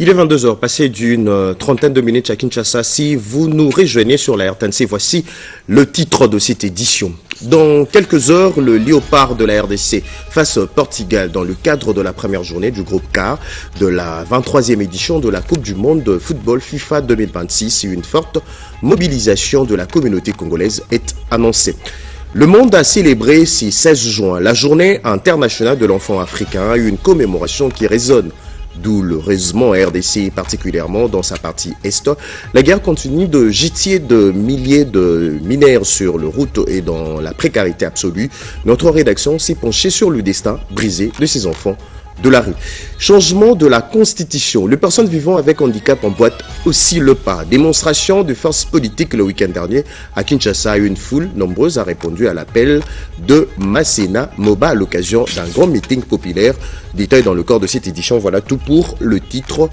Il est 22 heures, passé d'une trentaine de minutes à Kinshasa. Si vous nous rejoignez sur la RTNC, voici le titre de cette édition. Dans quelques heures, le Léopard de la RDC face au Portugal dans le cadre de la première journée du groupe K de la 23e édition de la Coupe du Monde de football FIFA 2026. Une forte mobilisation de la communauté congolaise est annoncée. Le monde a célébré ce 16 juin la journée internationale de l'enfant africain, une commémoration qui résonne douloureusement RDC, particulièrement dans sa partie Est. La guerre continue de jeter de milliers de mineurs sur le route et dans la précarité absolue. Notre rédaction s'est penchée sur le destin brisé de ces enfants de la rue. Changement de la Constitution. Les personnes vivant avec handicap emboîtent aussi le pas. Démonstration de force politique le week-end dernier à Kinshasa. Une foule nombreuse a répondu à l'appel de Masséna Moba à l'occasion d'un grand meeting populaire. Détail dans le corps de cette édition. Voilà tout pour le titre.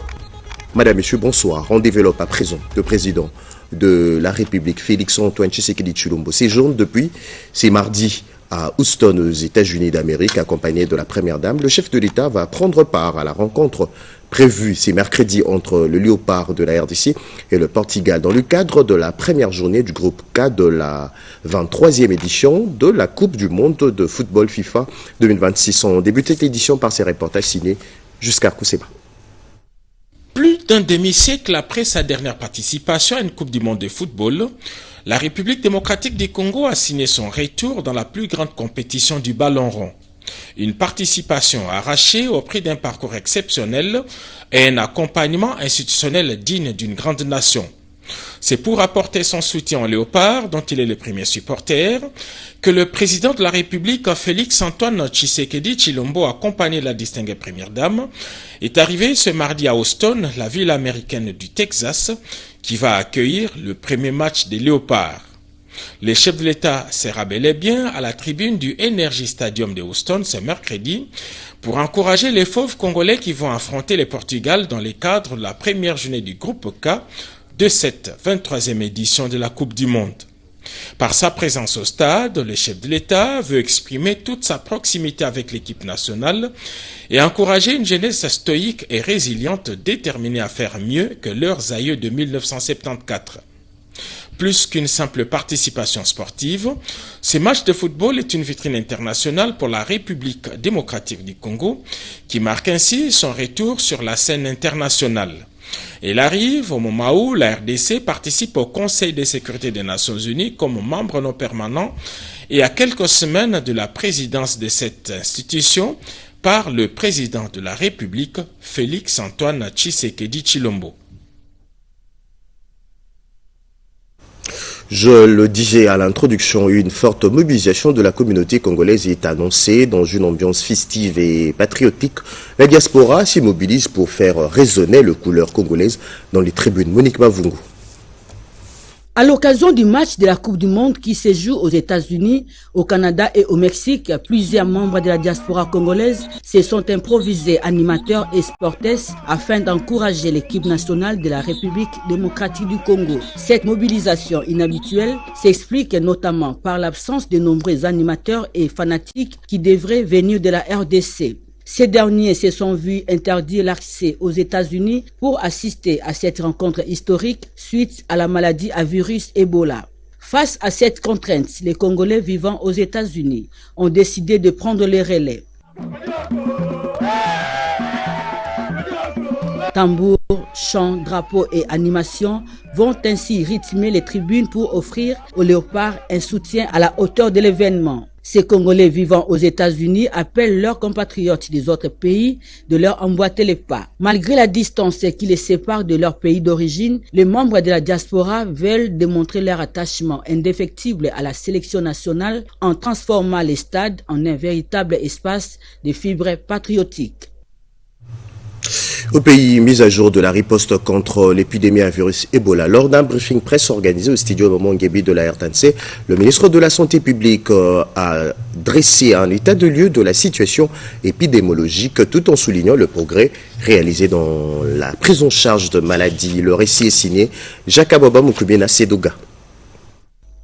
Madame, Monsieur, bonsoir. On développe à présent le président de la République, Félix-Antoine Tshisekedi Tshilombo, séjourne depuis ces mardis à Houston, aux États-Unis d'Amérique, accompagné de la Première Dame. Le chef de l'État va prendre part à la rencontre prévue ce mercredi entre le Léopard de la RDC et le Portugal dans le cadre de la première journée du groupe K de la 23e édition de la Coupe du Monde de football FIFA 2026. On débute cette édition par ces reportages signés Jusqu'à Kousseba. Plus d'un demi-siècle après sa dernière participation à une Coupe du Monde de football, la République démocratique du Congo a signé son retour dans la plus grande compétition du ballon rond. Une participation arrachée au prix d'un parcours exceptionnel et un accompagnement institutionnel digne d'une grande nation. C'est pour apporter son soutien au Léopard, dont il est le premier supporter, que le président de la République, Félix-Antoine Tshisekedi Tshilombo, accompagné de la distinguée première dame, est arrivé ce mardi à Houston, la ville américaine du Texas, qui va accueillir le premier match des Léopards. Le chef de l'État sera bel et bien à la tribune du Energy Stadium de Houston ce mercredi pour encourager les fauves congolais qui vont affronter le Portugal dans le cadre de la première journée du groupe K de cette 23e édition de la Coupe du Monde. Par sa présence au stade, le chef de l'État veut exprimer toute sa proximité avec l'équipe nationale et encourager une jeunesse stoïque et résiliente déterminée à faire mieux que leurs aïeux de 1974. Plus qu'une simple participation sportive, ce match de football est une vitrine internationale pour la République démocratique du Congo qui marque ainsi son retour sur la scène internationale. Elle arrive au moment où la RDC participe au Conseil de sécurité des Nations Unies comme membre non permanent et à quelques semaines de la présidence de cette institution par le président de la République, Félix-Antoine Tshisekedi Tshilombo. Je le disais à l'introduction, une forte mobilisation de la communauté congolaise est annoncée dans une ambiance festive et patriotique. La diaspora s'y mobilise pour faire résonner le couleur congolaise dans les tribunes. Monique Mavungu. À l'occasion du match de la Coupe du Monde qui se joue aux États-Unis, au Canada et au Mexique, plusieurs membres de la diaspora congolaise se sont improvisés animateurs et sportifs afin d'encourager l'équipe nationale de la République démocratique du Congo. Cette mobilisation inhabituelle s'explique notamment par l'absence de nombreux animateurs et fanatiques qui devraient venir de la RDC. Ces derniers se sont vus interdire l'accès aux États-Unis pour assister à cette rencontre historique suite à la maladie à virus Ebola. Face à cette contrainte, les Congolais vivant aux États-Unis ont décidé de prendre les relais. Tambours, chants, drapeaux et animations vont ainsi rythmer les tribunes pour offrir aux Léopards un soutien à la hauteur de l'événement. Ces Congolais vivant aux États-Unis appellent leurs compatriotes des autres pays de leur emboîter les pas. Malgré la distance qui les sépare de leur pays d'origine, les membres de la diaspora veulent démontrer leur attachement indéfectible à la sélection nationale en transformant les stades en un véritable espace de fibres patriotiques. Au pays, mise à jour de la riposte contre l'épidémie à virus Ebola. Lors d'un briefing presse organisé au studio Mongebi de la RTNC, le ministre de la Santé publique a dressé un état de lieu de la situation épidémiologique tout en soulignant le progrès réalisé dans la prise en charge de maladies. Le récit est signé Jacques Aboba Moukubena Sedoga.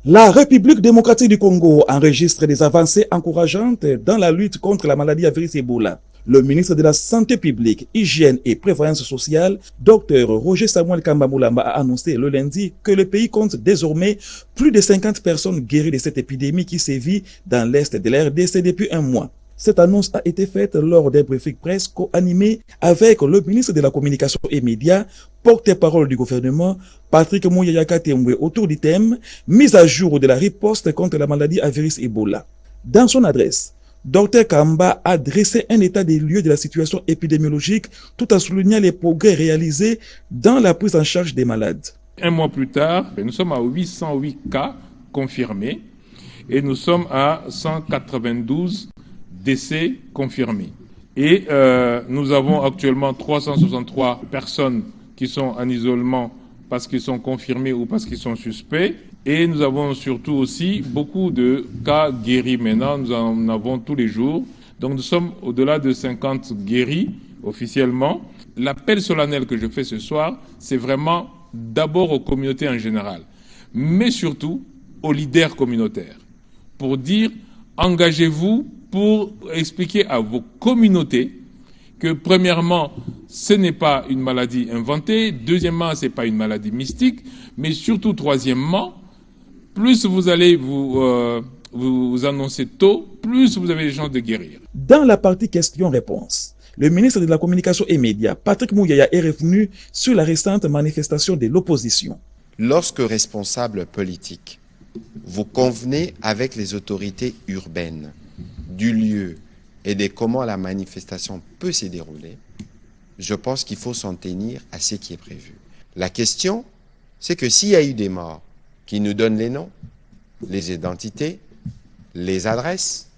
La République démocratique du Congo enregistre des avancées encourageantes dans la lutte contre la maladie à virus Ebola. Le ministre de la Santé publique, Hygiène et Prévoyance sociale, Dr Roger Samuel Kamba Moulamba, a annoncé le lundi que le pays compte désormais plus de 50 personnes guéries de cette épidémie qui sévit dans l'est de la RDC depuis un mois. Cette annonce a été faite lors d'un briefing presse co-animé avec le ministre de la Communication et Médias, porte-parole du gouvernement, Patrick Mouyaya Katembwe, autour du thème « Mise à jour de la riposte contre la maladie à virus Ebola ». Dans son adresse, Dr Kamba a dressé un état des lieux de la situation épidémiologique tout en soulignant les progrès réalisés dans la prise en charge des malades. Un mois plus tard, nous sommes à 808 cas confirmés et nous sommes à 192 décès confirmés. Et nous avons actuellement 363 personnes qui sont en isolement parce qu'ils sont confirmés ou parce qu'ils sont suspects. Et nous avons surtout aussi beaucoup de cas guéris maintenant. Nous en avons tous les jours. Donc nous sommes au-delà de 50 guéris officiellement. L'appel solennel que je fais ce soir, c'est vraiment d'abord aux communautés en général, mais surtout aux leaders communautaires, pour dire engagez-vous pour expliquer à vos communautés que premièrement, ce n'est pas une maladie inventée, deuxièmement, ce n'est pas une maladie mystique, mais surtout troisièmement, plus vous allez vous annoncer tôt, plus vous avez les chances de guérir. Dans la partie questions-réponses, le ministre de la Communication et Médias, Patrick Mouyaya, est revenu sur la récente manifestation de l'opposition. Lorsque responsable politique, vous convenez avec les autorités urbaines du lieu et de comment la manifestation peut se dérouler, je pense qu'il faut s'en tenir à ce qui est prévu. La question, c'est que s'il y a eu des morts, qui nous donnent les noms, les identités, les adresses,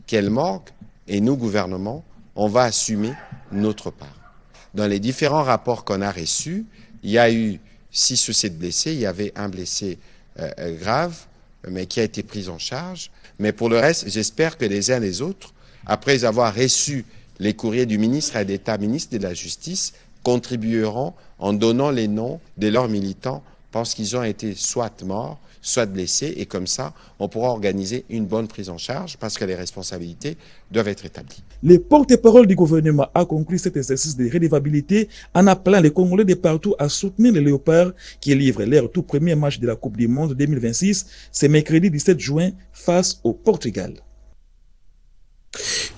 quelle morgue, et nous, gouvernement, on va assumer notre part. Dans les différents rapports qu'on a reçus, il y a eu 6 ou 7 blessés, il y avait un blessé grave, mais qui a été pris en charge. Mais pour le reste, j'espère que les uns et les autres, après avoir reçu les courriers du ministre et d'État, ministre de la Justice, contribueront en donnant les noms de leurs militants parce qu'ils ont été soit morts, soit blessés, et comme ça, on pourra organiser une bonne prise en charge parce que les responsabilités doivent être établies. Le porte-parole du gouvernement a conclu cet exercice de redevabilité en appelant les Congolais de partout à soutenir les Léopards qui livrent leur tout premier match de la Coupe du Monde 2026, ce mercredi 17 juin face au Portugal.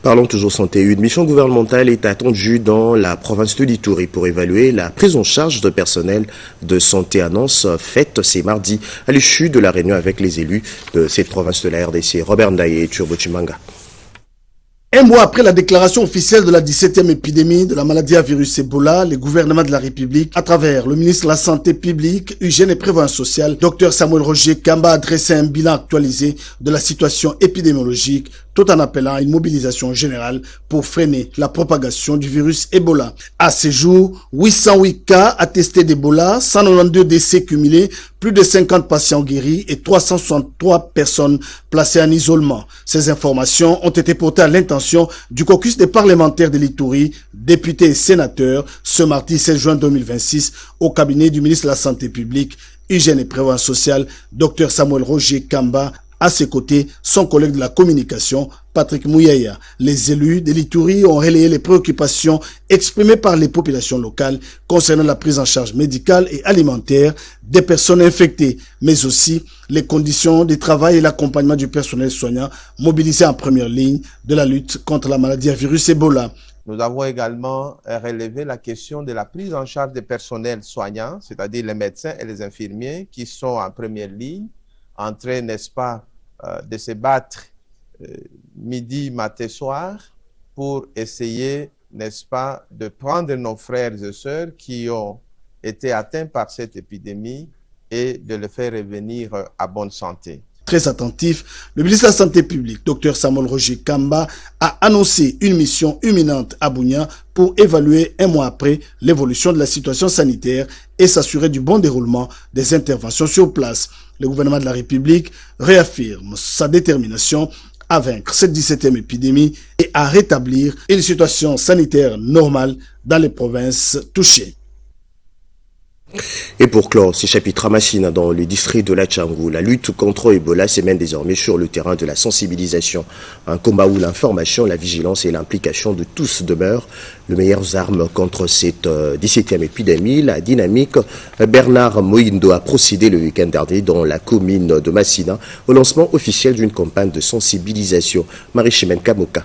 Parlons toujours santé. Une mission gouvernementale est attendue dans la province de l'Ituri pour évaluer la prise en charge de personnel de santé. Annonce faite ce mardi à l'issue de la réunion avec les élus de cette province de la RDC. Robert Ndaye et Turbo Chimanga. Un mois après la déclaration officielle de la 17e épidémie de la maladie à virus Ebola, le gouvernement de la République, à travers le ministre de la Santé publique, Hygiène et Prévoyance sociale, Dr Samuel Roger Kamba, a dressé un bilan actualisé de la situation épidémiologique, tout en appelant à une mobilisation générale pour freiner la propagation du virus Ebola. À ce jour, 808 cas attestés d'Ebola, 192 décès cumulés, plus de 50 patients guéris et 363 personnes placées en isolement. Ces informations ont été portées à l'intention du caucus des parlementaires de l'Ituri, députés et sénateurs, ce mardi 16 juin 2026, au cabinet du ministre de la Santé publique, Hygiène et Prévoyance sociale, Dr Samuel Roger Kamba. À ses côtés, son collègue de la communication, Patrick Mouyaya. Les élus de l'Ituri ont relayé les préoccupations exprimées par les populations locales concernant la prise en charge médicale et alimentaire des personnes infectées, mais aussi les conditions de travail et l'accompagnement du personnel soignant mobilisé en première ligne de la lutte contre la maladie à virus Ebola. Nous avons également relevé la question de la prise en charge des personnels soignants, c'est-à-dire les médecins et les infirmiers qui sont en première ligne, en train, n'est-ce pas, de se battre midi, matin, soir pour essayer, n'est-ce pas, de prendre nos frères et sœurs qui ont été atteints par cette épidémie et de les faire revenir à bonne santé. Très attentif, le ministre de la Santé publique, Dr Samuel Roger Kamba, a annoncé une mission imminente à Bunia pour évaluer un mois après l'évolution de la situation sanitaire et s'assurer du bon déroulement des interventions sur place. Le gouvernement de la République réaffirme sa détermination à vaincre cette 17e épidémie et à rétablir une situation sanitaire normale dans les provinces touchées. Et pour clore ces chapitres à Massina dans le district de la Tchangou, la lutte contre Ebola se mène désormais sur le terrain de la sensibilisation. Un combat où l'information, la vigilance et l'implication de tous demeurent les meilleures armes contre cette 17e épidémie. La dynamique, Bernard Mohindo a procédé le week-end dernier dans la commune de Massina au lancement officiel d'une campagne de sensibilisation. Marie-Chimène Kamoka.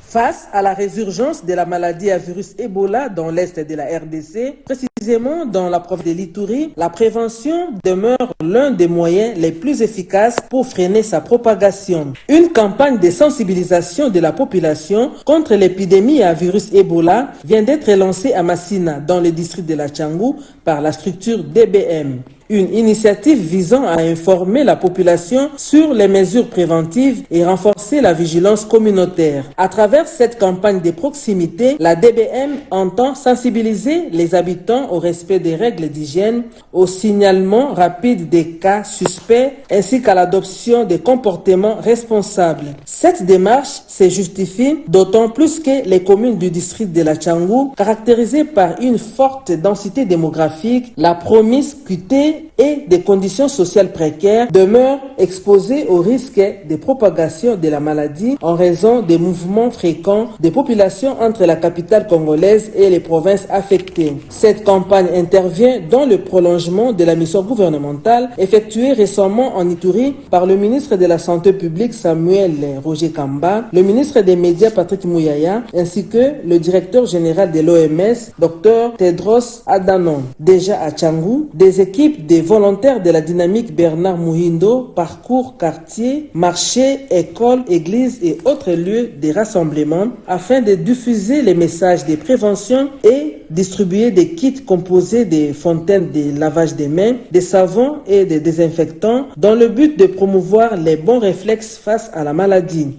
Face à la résurgence de la maladie à virus Ebola dans l'est de la RDC, précisément dans la province de l'Ituri, la prévention demeure l'un des moyens les plus efficaces pour freiner sa propagation. Une campagne de sensibilisation de la population contre l'épidémie à virus Ebola vient d'être lancée à Massina, dans le district de la Tchangou, par la structure DBM. Une initiative visant à informer la population sur les mesures préventives et renforcer la vigilance communautaire. À travers cette campagne de proximité, la DBM entend sensibiliser les habitants au respect des règles d'hygiène, au signalement rapide des cas suspects ainsi qu'à l'adoption des comportements responsables. Cette démarche se justifie d'autant plus que les communes du district de la Tchangou, caractérisées par une forte densité démographique, la promiscuité et des conditions sociales précaires, demeurent exposées au risque de propagation de la maladie en raison des mouvements fréquents des populations entre la capitale congolaise et les provinces affectées. Cette campagne intervient dans le prolongement de la mission gouvernementale effectuée récemment en Ituri par le ministre de la Santé publique Samuel Roger Kamba, le ministre des Médias Patrick Mouyaya, ainsi que le directeur général de l'OMS, Dr Tedros Adhanom. Déjà à Tchangou, des équipes des volontaires de la dynamique Bernard Mohindo parcourent quartiers, marchés, écoles, églises et autres lieux de rassemblement afin de diffuser les messages de prévention et distribuer des kits composés de fontaines de lavage des mains, des savons et des désinfectants dans le but de promouvoir les bons réflexes face à la maladie.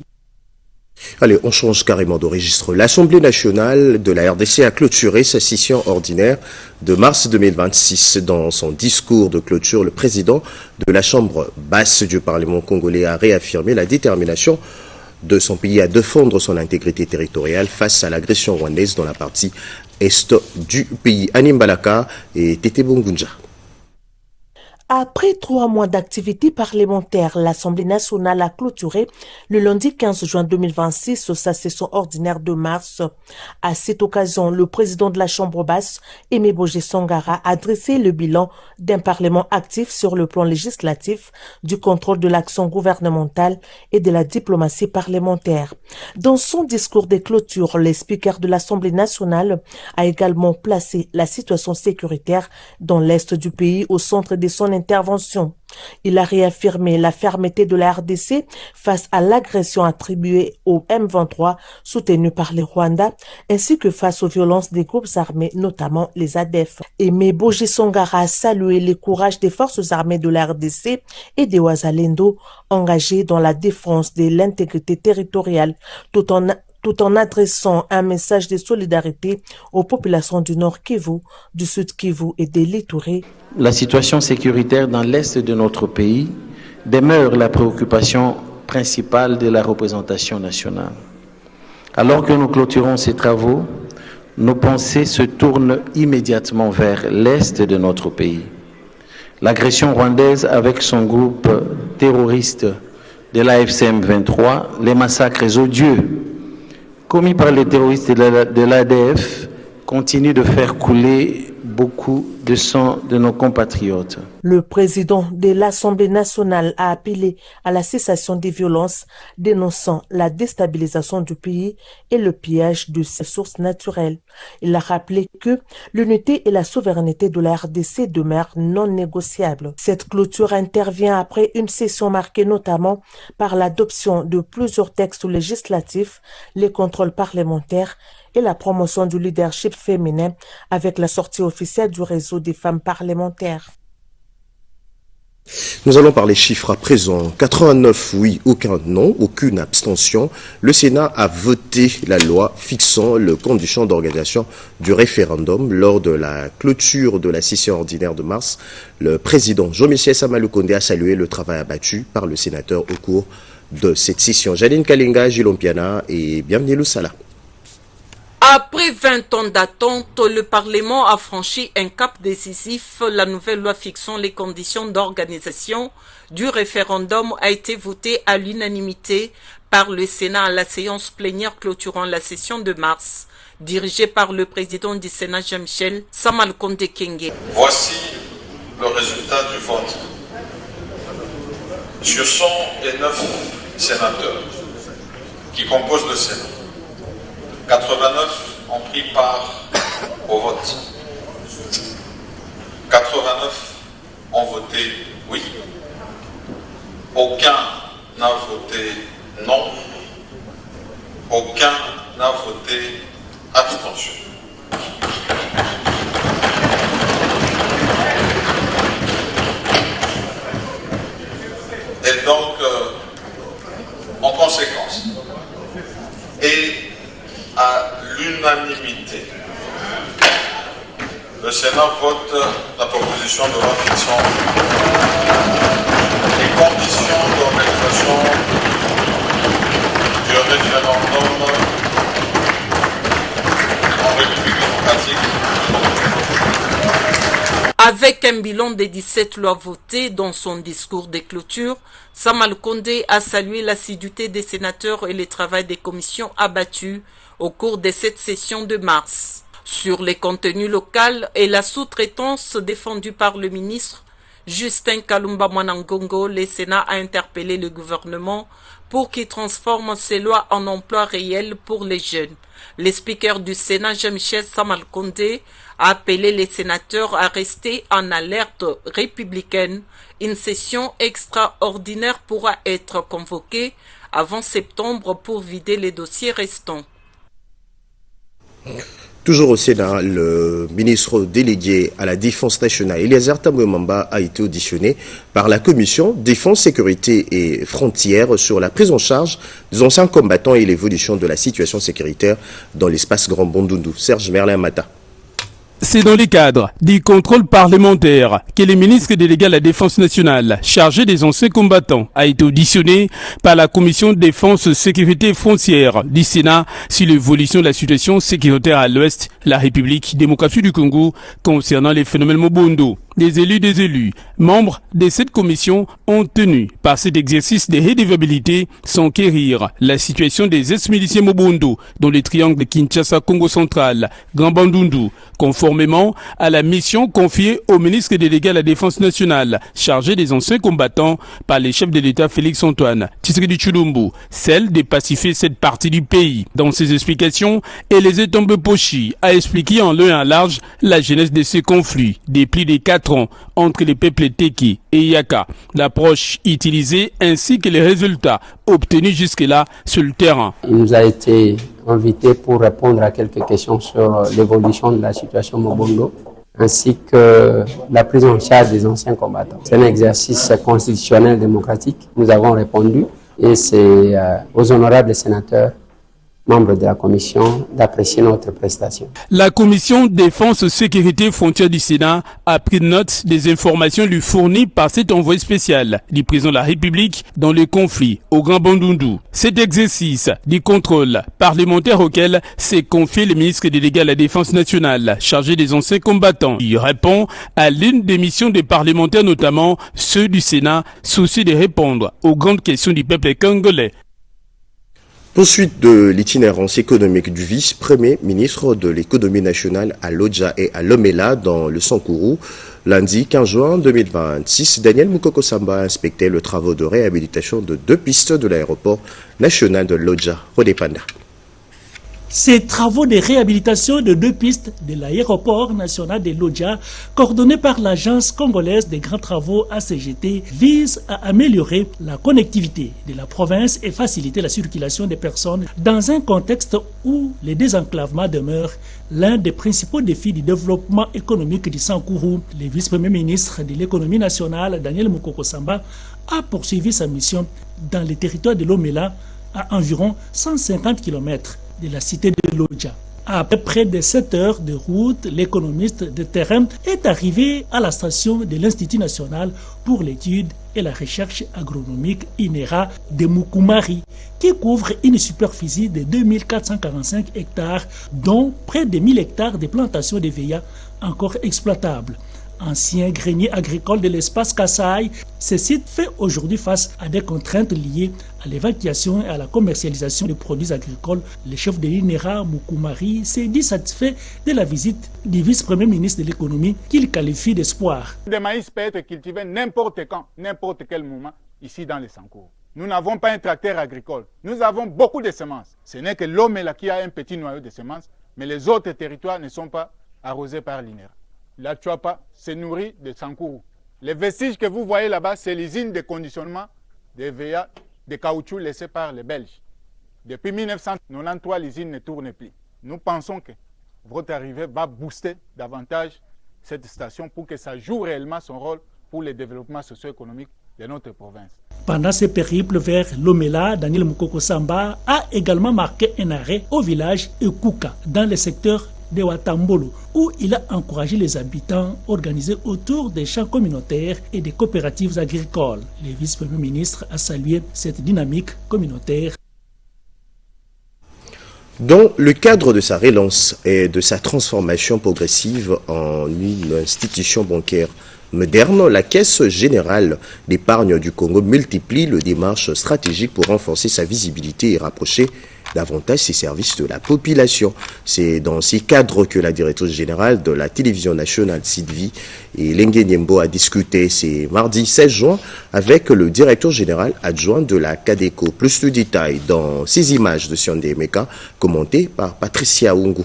Allez, on change carrément de registre. L'Assemblée nationale de la RDC a clôturé sa session ordinaire de mars 2026. Dans son discours de clôture, le président de la Chambre basse du Parlement congolais a réaffirmé la détermination de son pays à défendre son intégrité territoriale face à l'agression rwandaise dans la partie est du pays. Anim Balaka et Tété Bongunja. Après 3 mois d'activité parlementaire, l'Assemblée nationale a clôturé le lundi 15 juin 2026 sa session ordinaire de mars. À cette occasion, le président de la Chambre basse, Aimé Bojé Sangara, a dressé le bilan d'un parlement actif sur le plan législatif, du contrôle de l'action gouvernementale et de la diplomatie parlementaire. Dans son discours de clôture, le speaker de l'Assemblée nationale a également placé la situation sécuritaire dans l'est du pays au centre de son intervention. Il a réaffirmé la fermeté de la RDC face à l'agression attribuée au M23 soutenu par les Rwandais, ainsi que face aux violences des groupes armés, notamment les ADF. Aimé Bojé Sangara a salué le courage des forces armées de la RDC et des Wazalendo engagés dans la défense de l'intégrité territoriale, tout en adressant un message de solidarité aux populations du Nord Kivu, du Sud Kivu et de l'Ituri. La situation sécuritaire dans l'est de notre pays demeure la préoccupation principale de la représentation nationale. Alors que nous clôturons ces travaux, nos pensées se tournent immédiatement vers l'est de notre pays. L'agression rwandaise avec son groupe terroriste de l'AFCM 23, les massacres odieux commis par les terroristes de l'ADF continuent de faire couler beaucoup de sang de nos compatriotes. Le président de l'Assemblée nationale a appelé à la cessation des violences, dénonçant la déstabilisation du pays et le pillage de ses sources naturelles. Il a rappelé que l'unité et la souveraineté de la RDC demeurent non négociables. Cette clôture intervient après une session marquée notamment par l'adoption de plusieurs textes législatifs, les contrôles parlementaires et la promotion du leadership féminin avec la sortie officielle du réseau des femmes parlementaires. Nous allons parler chiffres à présent. 89 oui, aucun non, aucune abstention. Le Sénat a voté la loi fixant les conditions d'organisation du référendum lors de la clôture de la session ordinaire de mars. Le président Jean-Michel Samalukonde a salué le travail abattu par le sénateur au cours de cette session. Janine Kalinga, Gilompiana et bienvenue Loussala. Après 20 ans d'attente, le Parlement a franchi un cap décisif. La nouvelle loi fixant les conditions d'organisation du référendum a été votée à l'unanimité par le Sénat à la séance plénière clôturant la session de mars, dirigée par le président du Sénat Jean-Michel Samalkonde Kenge. Voici le résultat du vote. Sur 109 sénateurs qui composent le Sénat, 89 ont pris part au vote. 89 ont voté oui. Aucun n'a voté non. Aucun n'a voté abstention. Et donc, en conséquence, et à l'unanimité, le Sénat vote la proposition de loi fixant les conditions d'organisation du référendum en République démocratique. Avec un bilan des 17 lois votées dans son discours de clôture, Samalkonde a salué l'assiduité des sénateurs et le travail des commissions abattues au cours de cette session de mars. Sur les contenus locaux et la sous-traitance défendue par le ministre Justin Kalumba Mwanangongo, le Sénat a interpellé le gouvernement pour qu'il transforme ces lois en emplois réels pour les jeunes. Le speaker du Sénat, Jean-Michel Samalkonde, a appelé les sénateurs à rester en alerte républicaine. Une session extraordinaire pourra être convoquée avant septembre pour vider les dossiers restants. Toujours au Sénat, le ministre délégué à la Défense nationale, Eliezer Tambwe-Mamba, a été auditionné par la Commission Défense, Sécurité et Frontières sur la prise en charge des anciens combattants et l'évolution de la situation sécuritaire dans l'espace Grand Bandundu. Serge Merlin-Mata. C'est dans les cadres du contrôle parlementaire que le ministre délégué à la Défense nationale, chargé des anciens combattants, a été auditionné par la Commission Défense, Sécurité et Frontières du Sénat sur l'évolution de la situation sécuritaire à l'Ouest de la République démocratique du Congo concernant les phénomènes Mobondo. Des élus, membres de cette commission ont tenu par cet exercice de redevabilité s'enquérir la situation des ex-miliciens Mobondo dans le triangle de Kinshasa, Congo central, Grand Bandundu, conformément à la mission confiée au ministre délégué à la Défense nationale, chargé des anciens combattants par les chefs de l'État Félix-Antoine Tshisekedi Tshilombo, celle de pacifier cette partie du pays. Dans ses explications, Eliezer Tambwe-Poshi a expliqué en long et en large la genèse de ce conflit depuis les 4 ans entre les peuples Teki et Yaka, l'approche utilisée ainsi que les résultats obtenus jusque-là sur le terrain. Il nous a été invité pour répondre à quelques questions sur l'évolution de la situation Mobondo ainsi que la prise en charge des anciens combattants. C'est un exercice constitutionnel démocratique. Nous avons répondu et c'est aux honorables sénateurs membres de la commission d'apprécier notre prestation. La commission Défense, Sécurité et Frontières du Sénat a pris note des informations lui fournies par cet envoyé spécial du président de la République dans le conflit au Grand Bandundu. Cet exercice du contrôle parlementaire auquel s'est confié le ministre délégué à la Défense nationale, chargé des anciens combattants, il répond à l'une des missions des parlementaires, notamment ceux du Sénat, soucieux de répondre aux grandes questions du peuple congolais. Poursuite de l'itinérance économique du vice-premier ministre de l'économie nationale à Lodja et à Lomela dans le Sankourou. Lundi 15 juin 2026, Daniel Mukoko-Samba a inspecté le travaux de réhabilitation de 2 pistes de l'aéroport national de Lodja. Rodépanda. Ces travaux de réhabilitation de 2 pistes de l'aéroport national de Lodja, coordonnés par l'Agence congolaise des grands travaux ACGT, visent à améliorer la connectivité de la province et faciliter la circulation des personnes dans un contexte où le désenclavement demeure l'un des principaux défis du développement économique du Sankourou. Le vice-premier ministre de l'économie nationale, Daniel Mukoko-Samba, a poursuivi sa mission dans le territoire de Lomela à environ 150 km de la cité de Lodja. Après près de 7 heures de route, l'économiste de terrain est arrivé à la station de l'Institut national pour l'étude et la recherche agronomique INERA de Mukumari, qui couvre une superficie de 2445 hectares, dont près de 1000 hectares de plantations de veilla encore exploitables. Ancien grenier agricole de l'espace Kasaï, ce site fait aujourd'hui face à des contraintes liées à l'évacuation et à la commercialisation des produits agricoles. Le chef de l'INERA, Mukumari, s'est dit satisfait de la visite du vice-premier ministre de l'économie qu'il qualifie d'espoir. Le maïs peut être cultivé n'importe quand, n'importe quel moment, ici dans les Sankourou. Nous n'avons pas un tracteur agricole. Nous avons beaucoup de semences. Ce n'est que l'homme là qui a un petit noyau de semences, mais les autres territoires ne sont pas arrosés par l'INERA. La Tchouapa se nourrit de Sankourou. Les vestiges que vous voyez là-bas, c'est l'usine de conditionnement des VA de caoutchouc laissée par les Belges. Depuis 1993, l'usine ne tourne plus. Nous pensons que votre arrivée va booster davantage cette station pour que ça joue réellement son rôle pour le développement socio-économique de notre province. Pendant ce périple vers Lomela, Daniel Mukoko Samba a également marqué un arrêt au village Ekuka, dans le secteur de Watambolo, où il a encouragé les habitants organisés autour des champs communautaires et des coopératives agricoles. Le vice-premier ministre a salué cette dynamique communautaire. Dans le cadre de sa relance et de sa transformation progressive en une institution bancaire moderne, la Caisse générale d'épargne du Congo multiplie les démarches stratégiques pour renforcer sa visibilité et rapprocher davantage ses services de la population. C'est dans ces cadres que la directrice générale de la télévision nationale Sylvie et Lengue Nyembo a discuté ce mardi 16 juin avec le directeur général adjoint de la CADECO. Plus de détails dans ces images de Siande Emeka commentées par Patricia Ungu.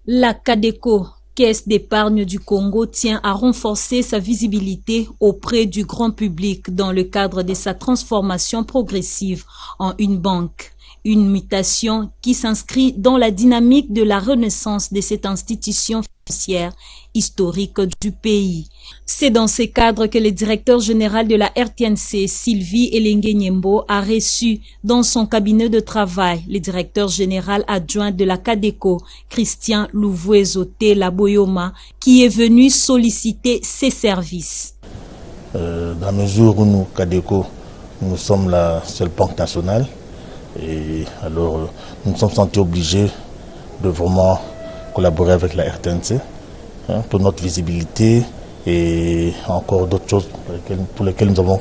La CADECO, Caisse d'épargne du Congo, tient à renforcer sa visibilité auprès du grand public dans le cadre de sa transformation progressive en une banque. Une mutation qui s'inscrit dans la dynamique de la renaissance de cette institution financière historique du pays. C'est dans ce cadre que le directeur général de la RTNC, Sylvie Elenge Nyembo, a reçu dans son cabinet de travail le directeur général adjoint de la CADECO, Christian Louvuezote Laboyoma, qui est venu solliciter ses services. Dans la mesure où nous, CADECO, nous sommes la seule banque nationale, et alors nous nous sommes sentis obligés de vraiment collaborer avec la RTNC pour notre visibilité et encore d'autres choses pour lesquelles nous avons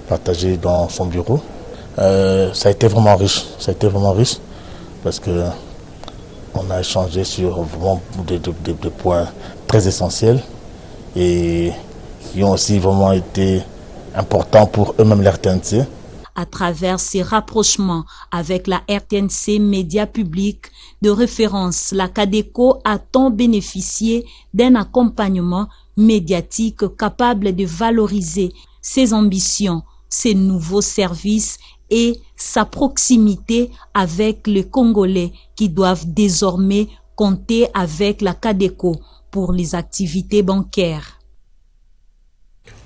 partagé dans son bureau. Ça a été vraiment riche, parce que on a échangé sur vraiment des points très essentiels et qui ont aussi vraiment été importants pour eux-mêmes la RTNC. À travers ces rapprochements avec la RTNC Média Public de référence, la CADECO a tant bénéficié d'un accompagnement médiatique capable de valoriser ses ambitions, ses nouveaux services et sa proximité avec les Congolais qui doivent désormais compter avec la CADECO pour les activités bancaires.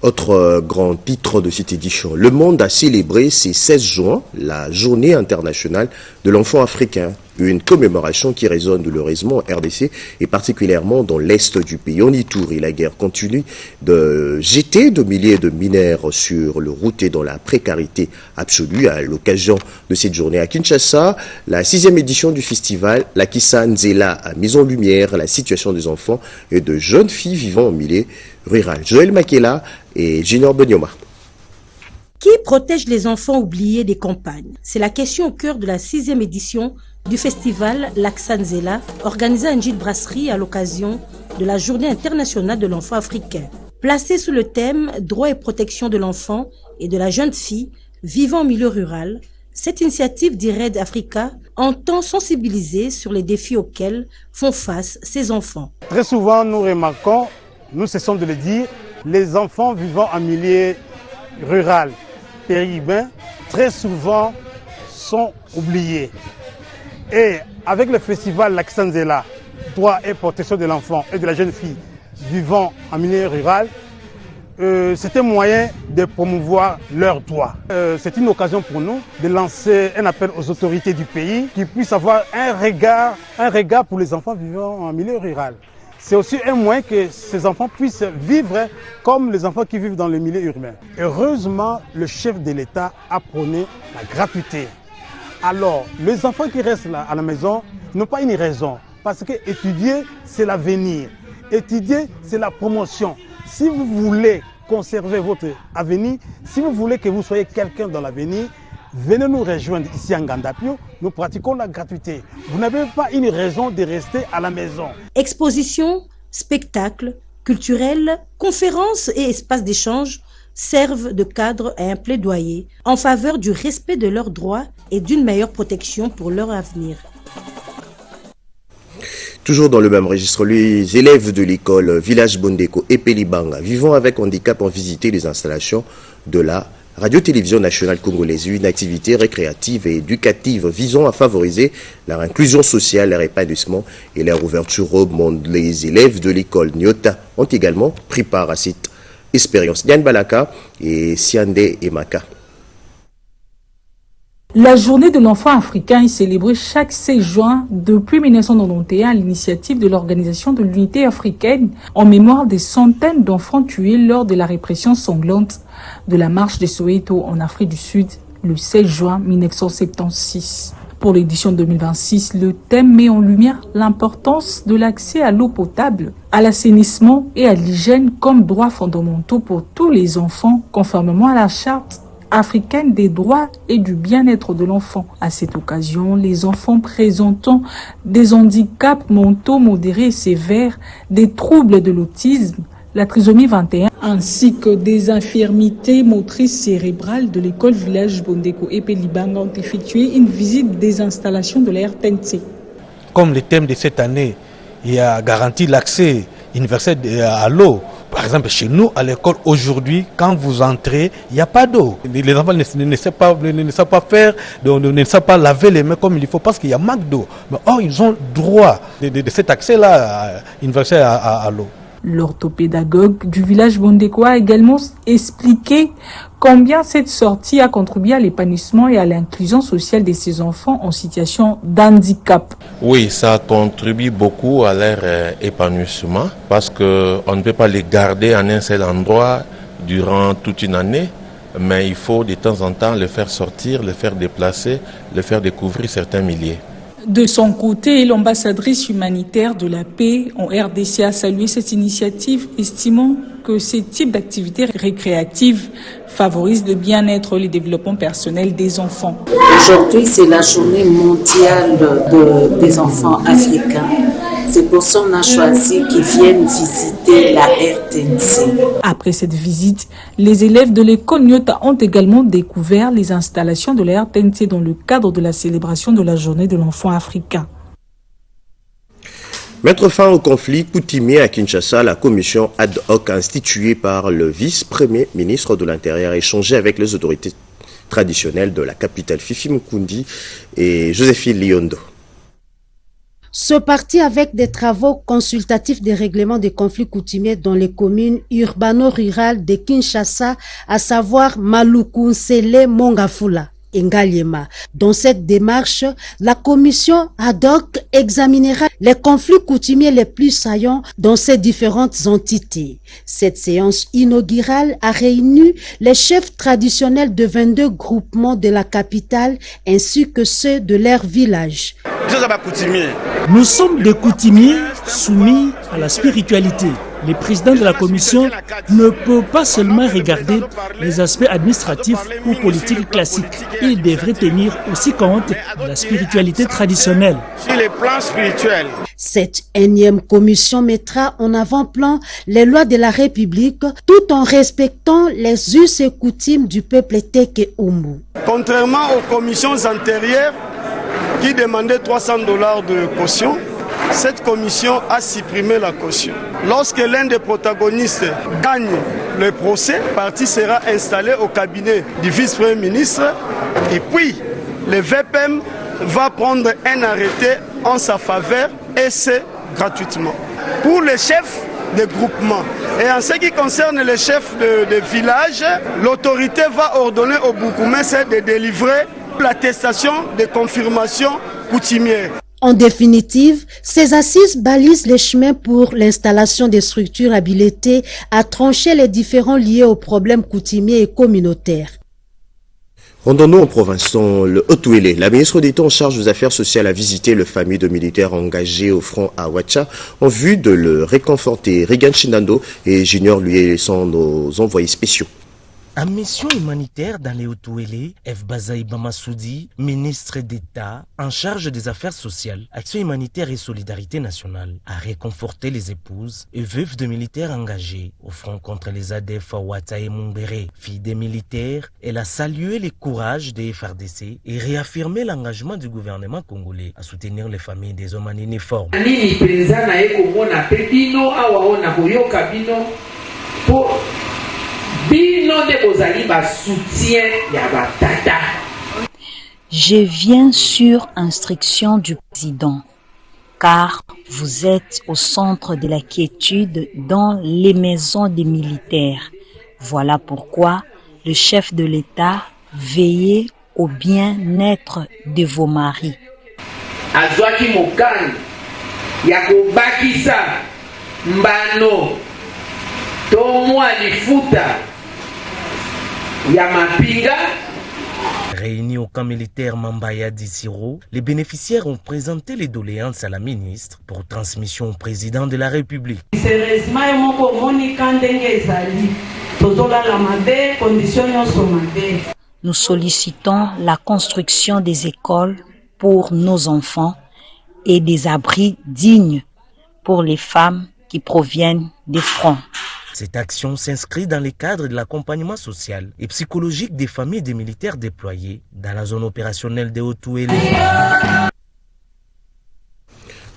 Autre grand titre de cette édition, le monde a célébré ce 16 juin la journée internationale de l'enfant africain, une commémoration qui résonne douloureusement en RDC et particulièrement dans l'est du pays. En Ituri, la guerre continue de jeter de milliers de mineurs sur le route et dans la précarité absolue. À l'occasion de cette journée à Kinshasa, la 6e édition du festival La Kissa Nzela a mis en lumière la situation des enfants et de jeunes filles vivant en milieu rural. Joël Makela et Junior Benioma. Qui protège les enfants oubliés des campagnes? C'est la question au cœur de la 6e édition du festival L'Aksanzela, organisé à Njid Brasserie à l'occasion de la Journée internationale de l'enfant africain. Placé sous le thème « Droit et protection de l'enfant et de la jeune fille vivant en milieu rural », cette initiative d'IRED Africa entend sensibiliser sur les défis auxquels font face ces enfants. Très souvent, nous remarquons, nous cessons de le dire, les enfants vivant en milieu rural, périurbain, très souvent sont oubliés. Et avec le festival L'Aksanzela, droit et protection de l'enfant et de la jeune fille vivant en milieu rural, c'est un moyen de promouvoir leurs droits. C'est une occasion pour nous de lancer un appel aux autorités du pays qui puissent avoir un regard pour les enfants vivant en milieu rural. C'est aussi un moyen que ces enfants puissent vivre comme les enfants qui vivent dans le milieu urbain. Heureusement, le chef de l'État a prôné la gratuité. Alors, les enfants qui restent là à la maison n'ont pas une raison. Parce que étudier, c'est l'avenir. Étudier, c'est la promotion. Si vous voulez conserver votre avenir, si vous voulez que vous soyez quelqu'un dans l'avenir, venez nous rejoindre ici à Ngandapio. Nous pratiquons la gratuité. Vous n'avez pas une raison de rester à la maison. Expositions, spectacles, culturels, conférences et espaces d'échange servent de cadre à un plaidoyer en faveur du respect de leurs droits et d'une meilleure protection pour leur avenir. Toujours dans le même registre, les élèves de l'école Village Bondeko et Pelibanga vivant avec handicap ont visité les installations de la Radio-Télévision nationale congolaise, une activité récréative et éducative visant à favoriser leur inclusion sociale, leur épanouissement et leur ouverture au monde. Les élèves de l'école Nyota ont également pris part à cette expérience. Diane Balaka et Siande Emaka. La journée de l'enfant africain est célébrée chaque 16 juin depuis 1991 à l'initiative de l'Organisation de l'Unité africaine en mémoire des centaines d'enfants tués lors de la répression sanglante de la marche de Soweto en Afrique du Sud le 16 juin 1976. Pour l'édition 2026, le thème met en lumière l'importance de l'accès à l'eau potable, à l'assainissement et à l'hygiène comme droits fondamentaux pour tous les enfants, conformément à la charte africaine des droits et du bien-être de l'enfant. À cette occasion, les enfants présentant des handicaps mentaux modérés et sévères, des troubles de l'autisme, la trisomie 21, ainsi que des infirmités motrices cérébrales de l'école Village Bondeko et Pelibanga ont effectué une visite des installations de la RTNC. Comme le thème de cette année, il a garanti l'accès universel à l'eau. Par exemple, chez nous, à l'école, aujourd'hui, quand vous entrez, il n'y a pas d'eau. Les enfants ne savent pas faire, ne savent pas laver les mains comme il faut parce qu'il y a manque d'eau. Mais ils ont droit de cet accès-là universel à l'eau. L'orthopédagogue du village Bondeko a également expliqué combien cette sortie a contribué à l'épanouissement et à l'inclusion sociale de ces enfants en situation d'handicap. Oui, ça contribue beaucoup à leur épanouissement parce qu'on ne peut pas les garder en un seul endroit durant toute une année, mais il faut de temps en temps les faire sortir, les faire déplacer, les faire découvrir certains milieux. De son côté, l'ambassadrice humanitaire de la paix en RDC a salué cette initiative, estimant que ce type d'activité récréative favorise le bien-être et le développement personnel des enfants. Aujourd'hui, c'est la journée mondiale des enfants africains. C'est pour ça qu'on a choisi qu'ils viennent visiter la RTNC. Après cette visite, les élèves de l'école Nyota ont également découvert les installations de la RTNC dans le cadre de la célébration de la journée de l'enfant africain. Mettre fin au conflit coutumier à Kinshasa, la commission ad hoc instituée par le vice-premier ministre de l'Intérieur a échangé avec les autorités traditionnelles de la capitale Fifi Mukundi et Joséphine Liondo. Ce parti avec des travaux consultatifs des règlements des conflits coutumiers dans les communes urbano-rurales de Kinshasa, à savoir Maluku, Nsele, Mongafula et Ngaliema. Dans cette démarche, la commission ad hoc examinera les conflits coutumiers les plus saillants dans ces différentes entités. Cette séance inaugurale a réuni les chefs traditionnels de 22 groupements de la capitale ainsi que ceux de leur village. Nous sommes des coutumiers soumis à la spiritualité. Le président de la commission ne peut pas seulement regarder les aspects administratifs ou politiques classiques. Il devrait tenir aussi compte de la spiritualité traditionnelle. Sur les plans spirituels. Cette énième commission mettra en avant-plan les lois de la République tout en respectant les us et coutumes du peuple Teke Umu. Contrairement aux commissions antérieures qui demandaient $300 de caution, cette commission a supprimé la caution. Lorsque l'un des protagonistes gagne le procès, le parti sera installé au cabinet du vice-premier ministre et puis le VPM va prendre un arrêté en sa faveur et c'est gratuitement. Pour les chefs de groupement. Et en ce qui concerne les chefs de village, l'autorité va ordonner au bourgmestre de délivrer l'attestation de confirmation coutumière. En définitive, ces assises balisent les chemins pour l'installation des structures habilitées à trancher les différends liés aux problèmes coutumiers et communautaires. Rendons-nous en province, dans le Haut-Ouélé. La ministre d'État en charge des affaires sociales a visité le famille de militaires engagés au front à Ouacha en vue de le réconforter. Regan Chinando et Junior lui sont nos envoyés spéciaux. En mission humanitaire dans les Haut-Ouélé, F. Bazaïba Massoudi, ministre d'État en charge des affaires sociales, action humanitaire et solidarité nationale, a réconforté les épouses et veuves de militaires engagés au front contre les ADF à Ouatta et Mumbere. Fille des militaires, elle a salué le courage des FRDC et réaffirmé l'engagement du gouvernement congolais à soutenir les familles des hommes en uniforme. Je viens sur instruction du président, car vous êtes au centre de la quiétude dans les maisons des militaires. Voilà pourquoi le chef de l'État veillait au bien-être de vos maris. Azwaki mokani ya kobakisa mbano tomwa lifuta ya mapinga. Réunis au camp militaire Mambaya d'Issiro, les bénéficiaires ont présenté les doléances à la ministre pour transmission au président de la République. Nous sollicitons la construction des écoles pour nos enfants et des abris dignes pour les femmes qui proviennent des fronts. Cette action s'inscrit dans le cadre de l'accompagnement social et psychologique des familles des militaires déployés dans la zone opérationnelle de Haut-Ouélé.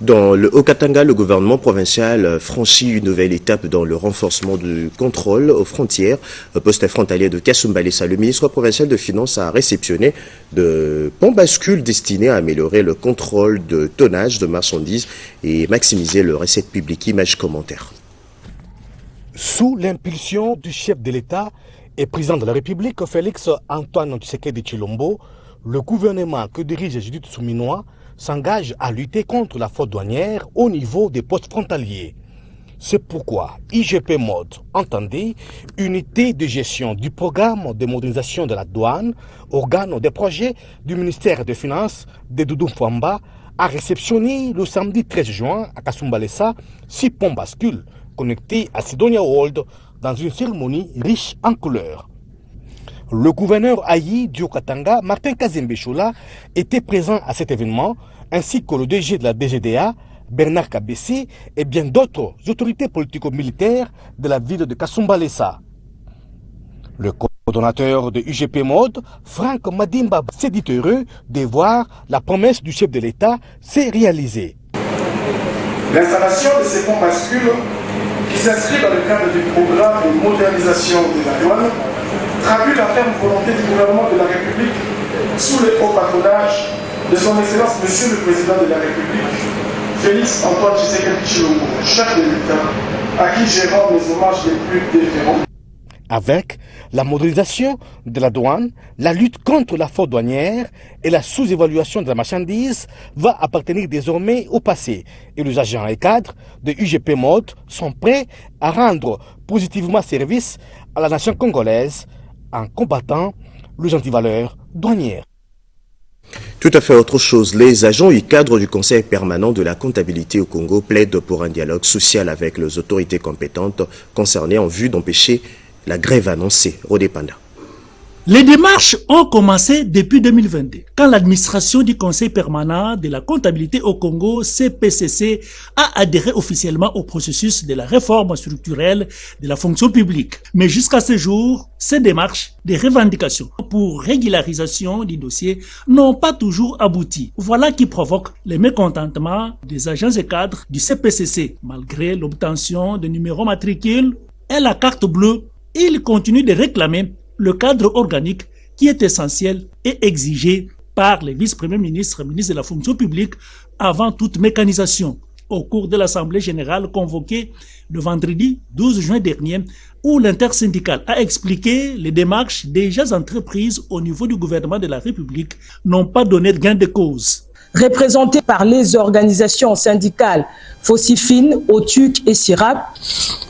Dans le Haut-Katanga, le gouvernement provincial franchit une nouvelle étape dans le renforcement du contrôle aux frontières. Poste frontalier de Kasumbalesa, le ministre provincial de Finances a réceptionné de ponts bascules destinés à améliorer le contrôle de tonnage de marchandises et maximiser le recette publique. Image commentaire. Sous l'impulsion du chef de l'État et président de la République, Félix Antoine Tshisekedi Tshilombo, le gouvernement que dirige Judith Souminois s'engage à lutter contre la fraude douanière au niveau des postes frontaliers. C'est pourquoi IGP Mode, entendez, unité de gestion du programme de modernisation de la douane, organe des projets du ministère des Finances de Doudou Fwamba, a réceptionné le samedi 13 juin à Kasumbalesa 6 ponts bascules connectés à Sidonia World dans une cérémonie riche en couleurs. Le gouverneur Ayi du Haut-Katanga, Martin Kazembe Choula, était présent à cet événement, ainsi que le DG de la DGDA, Bernard Kabessi, et bien d'autres autorités politico-militaires de la ville de Kasumbalesa. Le coordonnateur de UGP Mode, Franck Madimba, s'est dit heureux de voir la promesse du chef de l'État s'est réalisée. L'installation de ces ponts bascules, qui s'inscrit dans le cadre du programme de modernisation de la douane, traduit la ferme volonté du gouvernement de la République sous le haut patronage de son Excellence Monsieur le Président de la République, Félix Antoine Tshisekedi Tshilombo, chef de l'État, à qui je rends mes hommages les plus déférents. Avec la modernisation de la douane, la lutte contre la fraude douanière et la sous-évaluation de la marchandise va appartenir désormais au passé. Et les agents et cadres de UGP Mode sont prêts à rendre positivement service à la nation congolaise en combattant les antivaleurs douanières. Tout à fait autre chose. Les agents et cadres du Conseil permanent de la comptabilité au Congo plaident pour un dialogue social avec les autorités compétentes concernées en vue d'empêcher la grève annoncée. Rodépanda. Les démarches ont commencé depuis 2022, quand l'administration du Conseil permanent de la comptabilité au Congo, CPCC, a adhéré officiellement au processus de la réforme structurelle de la fonction publique. Mais jusqu'à ce jour, ces démarches de revendications pour régularisation du dossier n'ont pas toujours abouti. Voilà qui provoque le mécontentement des agents et cadres du CPCC. Malgré l'obtention de numéros matricules et la carte bleue, ils continuent de réclamer le cadre organique qui est essentiel et exigé par les vice-premiers ministres, ministres de la fonction publique, avant toute mécanisation. au cours de l'Assemblée générale convoquée le vendredi 12 juin dernier, où l'intersyndicale a expliqué les démarches déjà entreprises au niveau du gouvernement de la République n'ont pas donné gain de cause. Représentés par les organisations syndicales Fossifine, OTUC et SIRAP,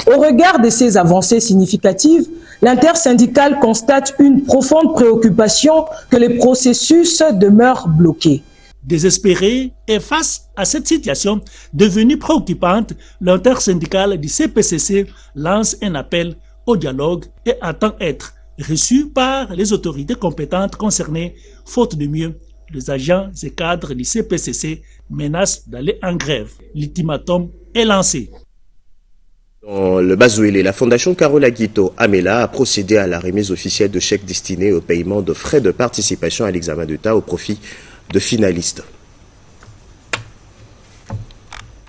au regard de ces avancées significatives, l'intersyndicale constate une profonde préoccupation que les processus demeurent bloqués. Désespéré et face à cette situation devenue préoccupante, l'intersyndicale du CPCC lance un appel au dialogue et attend être reçu par les autorités compétentes concernées, faute de mieux. Les agents et cadres du CPCC menacent d'aller en grève. L'ultimatum est lancé. Dans le Bazouélé, la Fondation Carole Aguito Amela a procédé à la remise officielle de chèques destinés au paiement de frais de participation à l'examen d'État au profit de finalistes.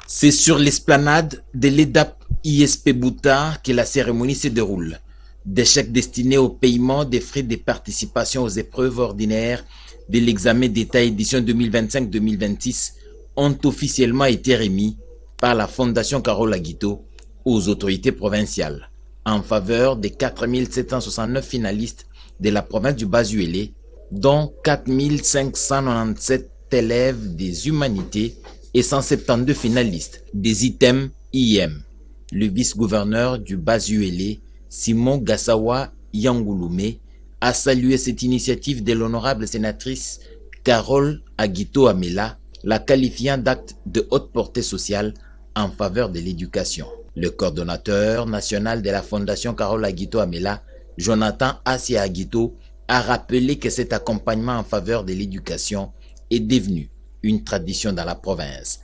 C'est sur l'esplanade de l'EDAP ISP Bouta que la cérémonie se déroule. Des chèques destinés au paiement des frais de participation aux épreuves ordinaires de l'examen d'État édition 2025-2026 ont officiellement été remis par la Fondation Carole Aguito aux autorités provinciales en faveur des 4769 finalistes de la province du Bazouélé, dont 4597 élèves des humanités et 172 finalistes des items IM. Le vice-gouverneur du Bazouélé, Simon Gassawa Yangoulume, a salué cette initiative de l'honorable sénatrice Carole Aguito Amela, la qualifiant d'acte de haute portée sociale en faveur de l'éducation. Le coordonnateur national de la Fondation Carole Aguito Amela, Jonathan Assia Aguito, a rappelé que cet accompagnement en faveur de l'éducation est devenu une tradition dans la province.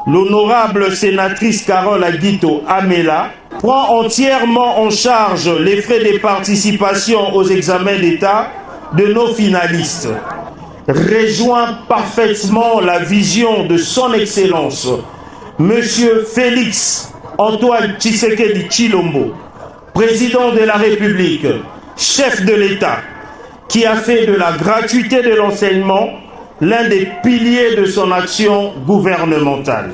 L'honorable sénatrice Carole Aguito Amela prend entièrement en charge les frais de participation aux examens d'État de nos finalistes. Rejoint parfaitement la vision de son Excellence, Monsieur Félix Antoine Tshisekedi Tshilombo, président de la République, chef de l'État, qui a fait de la gratuité de l'enseignement l'un des piliers de son action gouvernementale.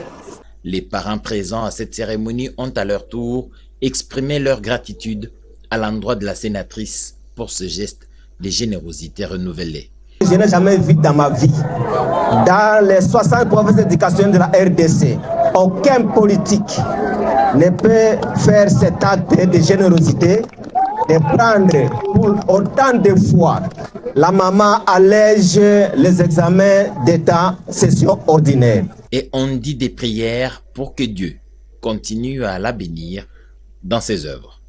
Les parents présents à cette cérémonie ont à leur tour exprimé leur gratitude à l'endroit de la sénatrice pour ce geste de générosité renouvelée. Je n'ai jamais vu dans ma vie, dans les 60 provinces d'éducation de la RDC, aucun politique ne peut faire cet acte de générosité, de prendre pour autant de fois la maman allège les examens d'État session ordinaire. Et on dit des prières pour que Dieu continue à la bénir dans ses œuvres.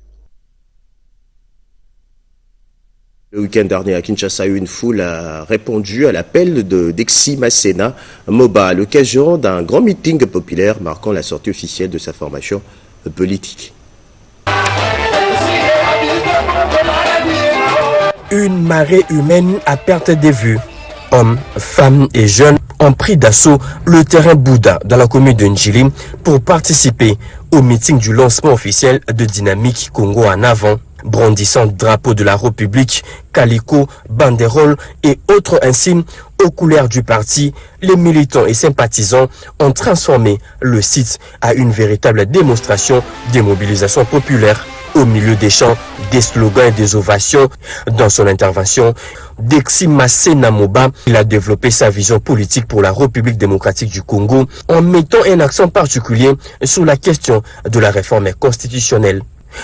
Le week-end dernier à Kinshasa, une foule a répondu à l'appel de Dexy Masséna Moba à l'occasion d'un grand meeting populaire marquant la sortie officielle de sa formation politique. Une marée humaine à perte de vue. Hommes, femmes et jeunes ont pris d'assaut le terrain Bouddha dans la commune de Njili pour participer au meeting du lancement officiel de Dynamique Congo en avant. Brandissant drapeau de la République, calico, banderole et autres insignes aux couleurs du parti, les militants et sympathisants ont transformé le site à une véritable démonstration de mobilisation populaire. Au milieu des chants, des slogans et des ovations, dans son intervention, Dexy Masséna Moba, il a développé sa vision politique pour la République démocratique du Congo en mettant un accent particulier sur la question de la réforme constitutionnelle.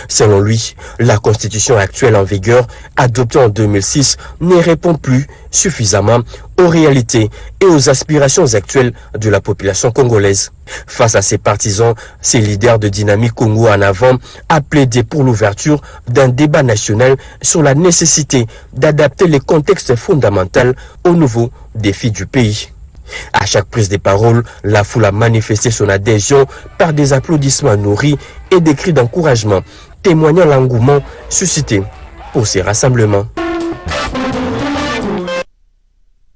Selon lui, la constitution actuelle en vigueur, adoptée en 2006, ne répond plus suffisamment aux réalités et aux aspirations actuelles de la population congolaise. Face à ses partisans, ces leaders de Dynamique Congo en avant a plaidé pour l'ouverture d'un débat national sur la nécessité d'adapter les contextes fondamentaux aux nouveaux défis du pays. À chaque prise de parole, la foule a manifesté son adhésion par des applaudissements nourris et des cris d'encouragement, témoignant l'engouement suscité pour ces rassemblements.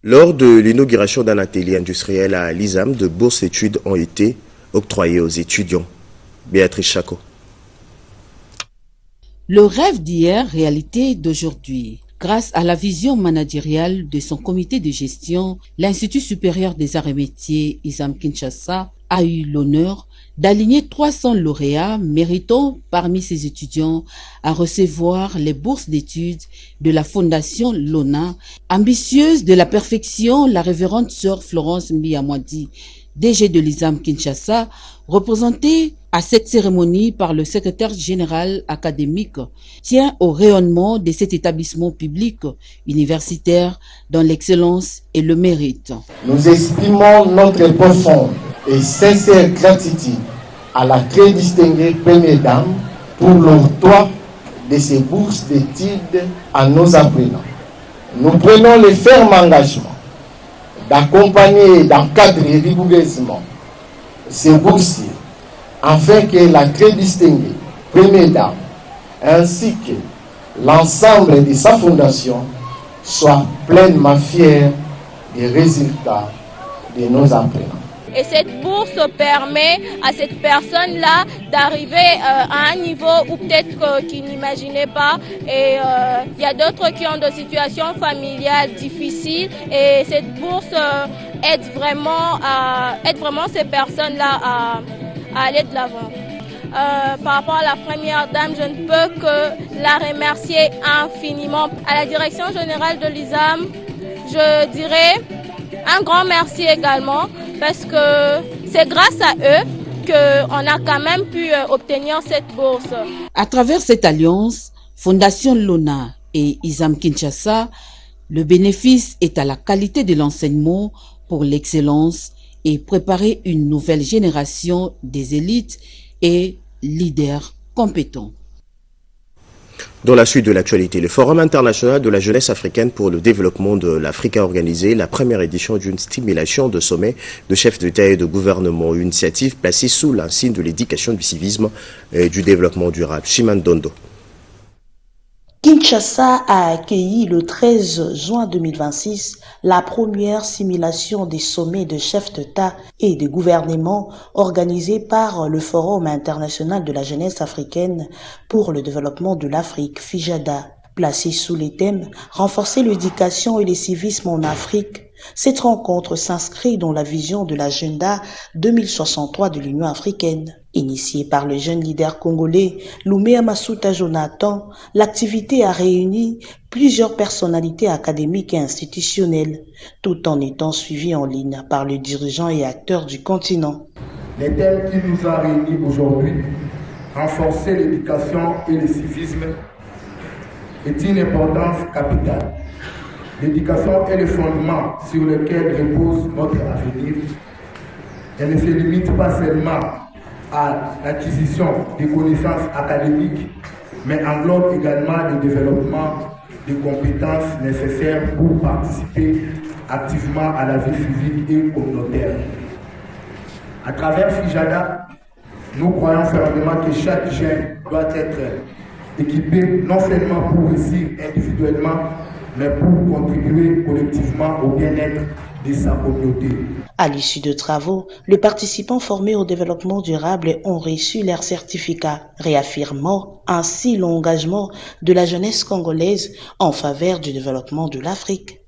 Lors de l'inauguration d'un atelier industriel à l'ISAM, de bourses d'études ont été octroyées aux étudiants. Béatrice Chaco. Le rêve d'hier, réalité d'aujourd'hui. Grâce à la vision managériale de son comité de gestion, l'Institut supérieur des arts et métiers ISAM Kinshasa a eu l'honneur d'aligner 300 lauréats méritants parmi ses étudiants à recevoir les bourses d'études de la Fondation Lona. Ambitieuse de la perfection, la révérende sœur Florence Mbiamwadi, DG de l'ISAM Kinshasa, représentée à cette cérémonie par le secrétaire général académique, tient au rayonnement de cet établissement public universitaire dans l'excellence et le mérite. Nous exprimons notre profonde et sincère gratitude à la très distinguée Première Dame pour l'octroi de ces bourses d'études à nos apprenants. Nous prenons le ferme engagement d'accompagner et d'encadrer rigoureusement ces boursiers afin que la très distinguée Première Dame ainsi que l'ensemble de sa fondation soient pleinement fiers des résultats de nos apprenants. Et cette bourse permet à cette personne-là d'arriver à un niveau où peut-être qu'il n'imaginait pas. Et il y a d'autres qui ont des situations familiales difficiles. Et cette bourse aide vraiment ces personnes-là à aller de l'avant. Par rapport à la Première Dame, je ne peux que la remercier infiniment. À la direction générale de l'ISAM, je dirais un grand merci également, parce que c'est grâce à eux qu'on a quand même pu obtenir cette bourse. À travers cette alliance, Fondation Lona et ISAM Kinshasa, le bénéfice est à la qualité de l'enseignement pour l'excellence et préparer une nouvelle génération des élites et leaders compétents. Dans la suite de l'actualité, le Forum international de la jeunesse africaine pour le développement de l'Afrique a organisé la première édition d'une stimulation de sommet de chefs d'État et de gouvernement, une initiative placée sous l'insigne de l'éducation du civisme et du développement durable. Shiman Dondo. Kinshasa a accueilli le 13 juin 2026 la première simulation des sommets de chefs d'État et de gouvernement organisée par le Forum international de la jeunesse africaine pour le développement de l'Afrique, FIJADA. Placée sous les thèmes « Renforcer l'éducation et le civisme en Afrique », cette rencontre s'inscrit dans la vision de l'agenda 2063 de l'Union africaine. Initiée par le jeune leader congolais Lumea Masuta Jonathan, l'activité a réuni plusieurs personnalités académiques et institutionnelles, tout en étant suivie en ligne par les dirigeants et acteurs du continent. Les thèmes qui nous ont réunis aujourd'hui, renforcer l'éducation et le civisme, est une importance capitale. L'éducation est le fondement sur lequel repose notre avenir. Elle ne se limite pas seulement à l'acquisition des connaissances académiques, mais englobe également le développement des compétences nécessaires pour participer activement à la vie civique et communautaire. À travers FIJADA, nous croyons fermement que chaque jeune doit être équipé non seulement pour réussir individuellement, mais pour contribuer collectivement au bien-être de sa communauté. À l'issue de travaux, les participants formés au développement durable ont reçu leur certificat, réaffirmant ainsi l'engagement de la jeunesse congolaise en faveur du développement de l'Afrique.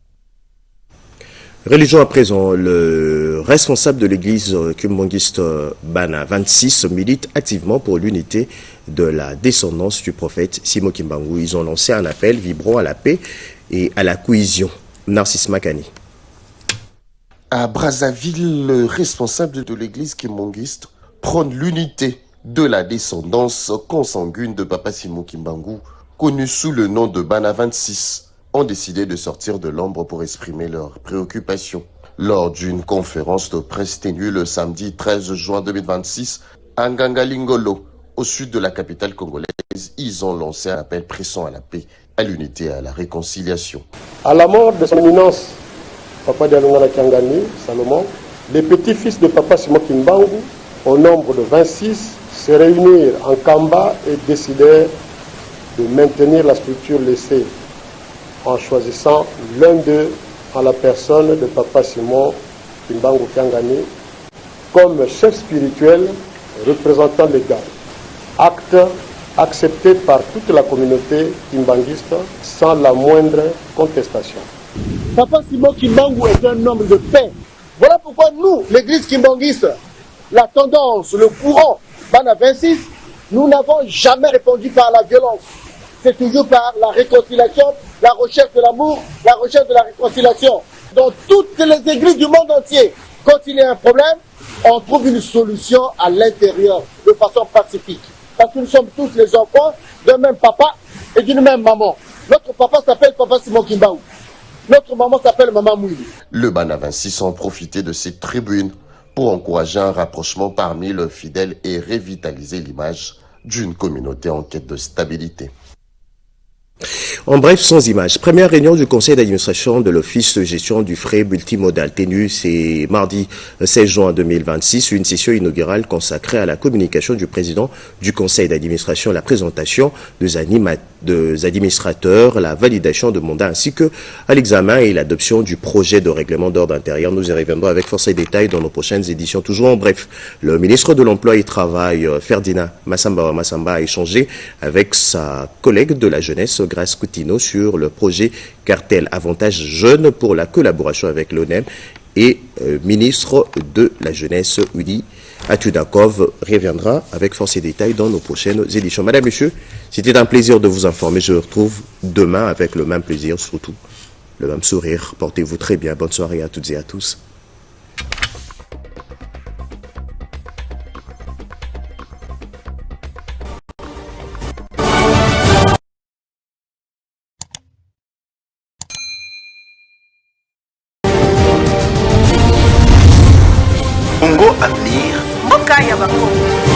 Religion à présent, le responsable de l'église kumbangiste Bana 26 milite activement pour l'unité de la descendance du prophète Simon Kimbangu. Ils ont lancé un appel vibrant à la paix et à la cohésion. Narcisse Makani. À Brazzaville, le responsable de l'église kimbangiste prône l'unité de la descendance consanguine de Papa Simon Kimbangu, connu sous le nom de Bana 26, ont décidé de sortir de l'ombre pour exprimer leurs préoccupations. Lors d'une conférence de presse tenue le samedi 13 juin 2026 à Ngangalingolo, au sud de la capitale congolaise, ils ont lancé un appel pressant à la paix, à l'unité et à la réconciliation. À la mort de son éminence, Papa Dialongana Kiangani, Salomon, les petits-fils de Papa Simon Kimbangu, au nombre de 26, se réunirent en Kamba et décidèrent de maintenir la structure laissée en choisissant l'un d'eux en la personne de Papa Simon Kimbangu Kiangani comme chef spirituel représentant légal. Acte accepté par toute la communauté kimbanguiste sans la moindre contestation. Papa Simon Kimbangu est un homme de paix. Voilà pourquoi nous, l'église kimbanguiste, la tendance, le courant, Bana 26, nous n'avons jamais répondu par la violence. C'est toujours par la réconciliation, la recherche de l'amour, la recherche de la réconciliation. Dans toutes les églises du monde entier, quand il y a un problème, on trouve une solution à l'intérieur, de façon pacifique. Parce que nous sommes tous les enfants d'un même papa et d'une même maman. Notre papa s'appelle Papa Simon Kimbaou. Notre maman s'appelle Maman Mouili. Le Bana 26 ont profité de cette tribune pour encourager un rapprochement parmi leurs fidèles et revitaliser l'image d'une communauté en quête de stabilité. En bref, sans images. Première réunion du conseil d'administration de l'office de gestion du fret multimodal tenue c'est mardi 16 juin 2026, une session inaugurale consacrée à la communication du président du conseil d'administration, la présentation des administrateurs, la validation de mandat ainsi que à l'examen et l'adoption du projet de règlement d'ordre intérieur. Nous y reviendrons avec force et détails dans nos prochaines éditions. Toujours en bref, le ministre de l'Emploi et Travail, Ferdinand Massamba a échangé avec sa collègue de la jeunesse, Grace Coutinho, sur le projet Cartel Avantage Jeunes pour la collaboration avec l'ONEM et ministre de la jeunesse, Uli Atudakov, reviendra avec force et détails dans nos prochaines éditions. Madame, Monsieur, c'était un plaisir de vous informer. Je vous retrouve demain avec le même plaisir, surtout le même sourire. Portez-vous très bien. Bonne soirée à toutes et à tous. Congo Avenir, Mokaya Bako.